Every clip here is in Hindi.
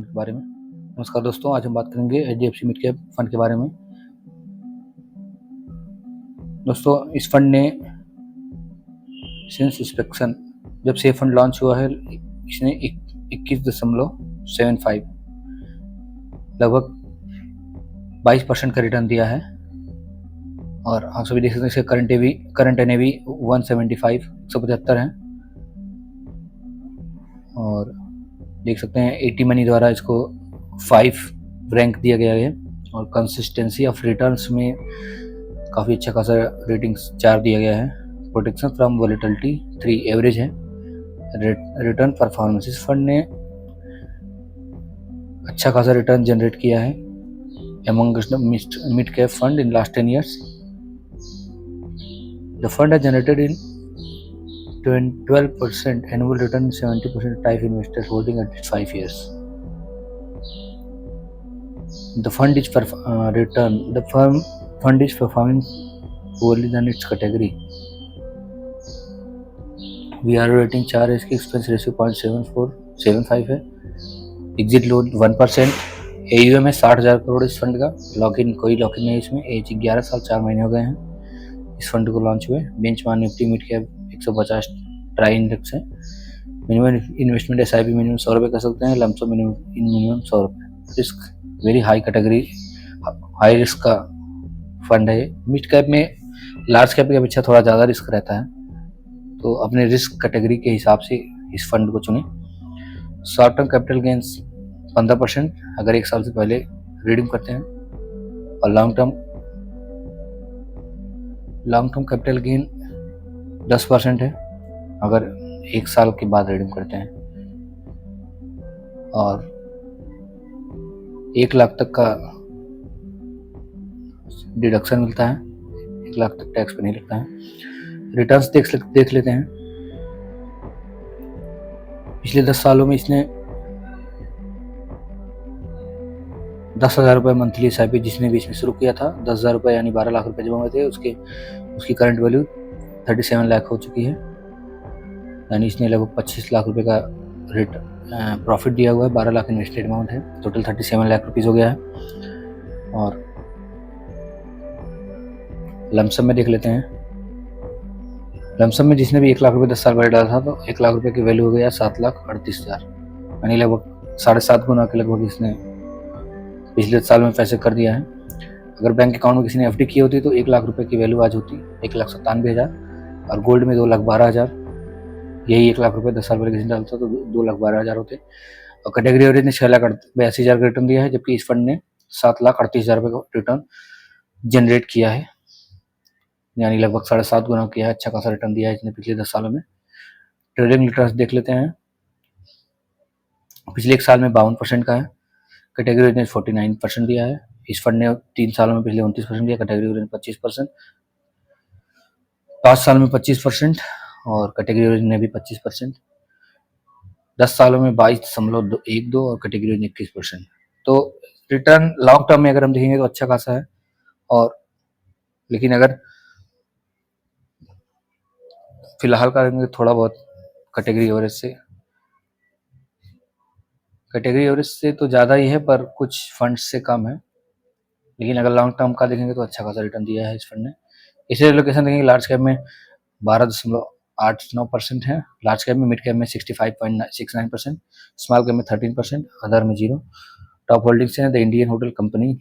के बारे में। नमस्कार दोस्तों, आज हम बात करेंगे एचडीएफसी मिड कैप फंड के बारे में। दोस्तों, इस फंड ने सिंस इंस्पेक्शन जब से फंड लॉन्च हुआ है, इसने 21.75 लगभग 22% का रिटर्न दिया है। और आप सभी देख सकते हैं इसके करंट एनएवी 175 है। और देख सकते हैं 80 मनी द्वारा इसको 5 रैंक दिया गया है। और कंसिस्टेंसी ऑफ रिटर्न्स में काफ़ी अच्छा खासा रेटिंग्स 4 दिया गया है। प्रोटेक्शन फ्रॉम वॉलेटिलिटी 3 एवरेज है। रिटर्न परफॉर्मेंस, इस फंड ने अच्छा खासा रिटर्न जनरेट किया है amongst the mid cap fund in last 10 years. The fund has generated in 12% annual return, 70% type investors holding at least 5 years. The fund is fund is performing poorly than its category. VR rating 4 है, इसकी एक्सपेंस रेशियो 0.75 है। Exit load 1%। AUM है 60,000 करोड़ इस फंड का। कोई लॉक इन नहीं इसमें। एज 11 साल 4 महीने हो गए हैं इस फंड को लॉन्च हुए। Benchmark Nifty mid cap 150 try index है। मिनिमम इन्वेस्टमेंट SIP मिनिमम 100 रुपये कर सकते हैं। लमसम मिनिमम 100 रुपये। Risk very high category, high risk का फंड है। मिड कैप में लार्ज कैप की अपेक्षा थोड़ा ज़्यादा रिस्क रहता है, तो अपने रिस्क कैटेगरी के हिसाब से इस फंड को चुनें। शॉर्ट टर्म कैपिटल गेंस 15% अगर 1 साल से पहले रिडीम करते हैं। और लॉन्ग टर्म कैपिटल गेन 10% है अगर 1 साल के बाद रिडीम करते हैं। और 1 लाख तक का डिडक्शन मिलता है। 1 लाख तक टैक्स पे नहीं लगता है। रिटर्न्स देख लेते हैं। पिछले 10 सालों में इसने 10,000 रुपये मंथली SIP जिसने भी इसमें शुरू किया था, 10,000 रुपये यानी 12 लाख रुपये जमा हुए थे। उसकी करंट वैल्यू 37 लाख हो चुकी है। यानी इसने लगभग 25 लाख रुपये का प्रॉफिट दिया हुआ है। 12 लाख इन्वेस्टेड अमाउंट है, टोटल 37 लाख रुपीज़ हो गया है। और लमसम में देख लेते हैं। लमसम में जिसने भी 1 लाख रुपये 10 साल पहले डाला था, तो 1 लाख रुपये की वैल्यू हो गया 7,38,000, यानी लगभग 7.5 गुना के लगभग इसने पिछले साल में पैसे कर दिया है। अगर बैंक अकाउंट में किसी ने FD की होती तो 1 लाख रुपये की वैल्यू आज होती 1,97,000। और गोल्ड में 2,12,000। यही 1 लाख रुपये 10 साल पहले किसी ने डालता तो 2,12,000 होते। और कैटेगरी एवरेज ने 6,82,000 का रिटर्न दिया है, जबकि इस फंड ने 7,38,000 रुपये का रिटर्न जनरेट किया है, यानी लगभग 7.5 गुना किया है। अच्छा खासा रिटर्न दिया है इसने पिछले 10 सालों में। ट्रेडिंग रिटर्न देख लेते हैं। पिछले 1 साल में 52% का है। कैटेगरी ने 49% दिया है। इस फंड ने 3 सालों में पिछले 29% दिया। कैटेगरी ने 25%, 5 साल में 25% और कैटेगरी ने भी 25%। 10 सालों में 22.12 और कैटेगरी ने 21%। तो रिटर्न लॉन्ग टर्म में अगर हम देखेंगे तो अच्छा खासा है। और लेकिन अगर फिलहाल का थोड़ा बहुत कैटेगरी एवरेज से तो ज़्यादा ही है, पर कुछ फंड्स से कम है। लेकिन अगर लॉन्ग टर्म का देखेंगे तो अच्छा खासा रिटर्न दिया है इस फंड ने। इसे लोकेशन देखेंगे, लार्ज कैप में 12.89% है। लार्ज कैप में, मिड कैप में 65.69%, स्मॉल कैप में 13%, अदर में 0। टॉप होल्डिंग्स हैं the Indian hotel company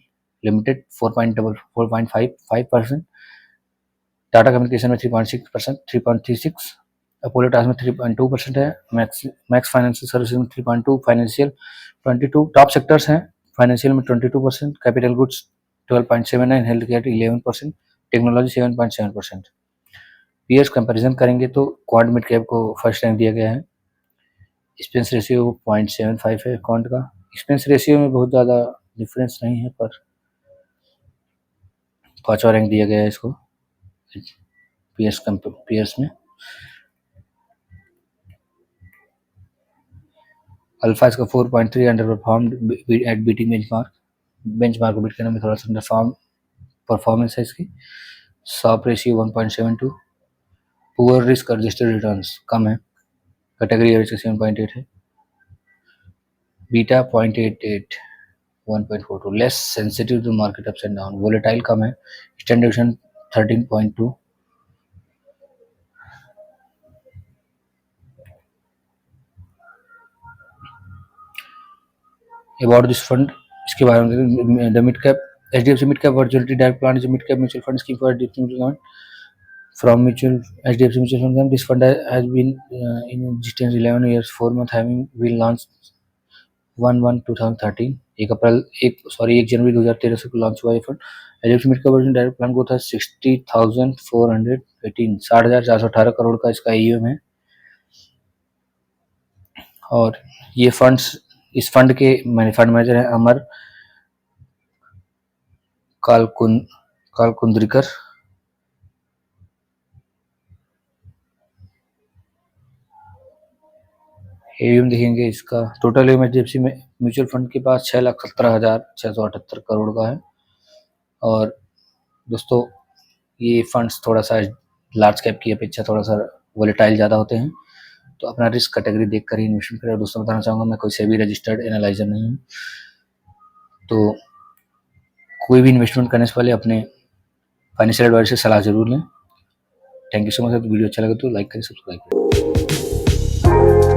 limited 4.55%, Tata communication में 3.36%, अपोलो टायर्स में 3.2% है। मैक्स फाइनेंशियल सर्विसेज में 3.2, फाइनेंशियल 22। टॉप सेक्टर्स हैं फाइनेंशियल में 22%, capital goods 12.79, health care 11%, technology 7.7%। PS comparison करेंगे तो क्वांट मिड कैप को फर्स्ट रैंक दिया गया है। एक्सपेंस रेशियो 0.75 है क्वांट का। एक्सपेंस रेशियो में बहुत ज़्यादा डिफरेंस नहीं है, पर 5वां रैंक दिया गया है इसको पीएस में। अल्फा इसका 4.3 under performed at beating benchmark को बीट करने में थोड़ा सा अंडर परफॉर्मेंस है इसकी। Sharpe ratio 1.72। Poor risk adjusted returns कम है। कैटेगरी एवरेज 7.8 है। Beta 0.88 1.42 less sensitive to market ups and down, volatile कम है, standard deviation 13.2। About this fund, इसके बारे में, the mid cap HDFC mid cap virtuality direct plan is mid cap mutual fund scheme for HDFC mutual fund from mutual HDFC Mutual Fund. This fund has been in existence 11 years, 4 months, having been launched 1/1/2013। 1 जनवरी 2013 से लॉन्च हुआ ये fund. HDFC mid cap version direct plan को था 60,418 60,418 करोड़ का इसका AUM है। और ये फंड्स, इस फंड के फंड मैनेजर हैं अमर कालकुंद्रिकर। AUM देखेंगे, इसका टोटल AUM HDFC में म्यूचुअल फंड के पास 6,17,678 करोड़ का है। और दोस्तों, ये फंड्स थोड़ा सा लार्ज कैप की अपेक्षा थोड़ा सा वोलेटाइल ज़्यादा होते हैं, तो अपना रिस्क कैटेगरी देख कर ही इन्वेस्टमेंट करें। और दोस्तों बताना चाहूँगा, मैं कोई सेबी रजिस्टर्ड एनालाइजर नहीं हूँ, तो कोई भी इन्वेस्टमेंट करने से पहले अपने फाइनेंशियल एडवाइजर से सलाह जरूर लें। Thank you so much. Video अच्छा लगे तो लाइक करें, सब्सक्राइब करें।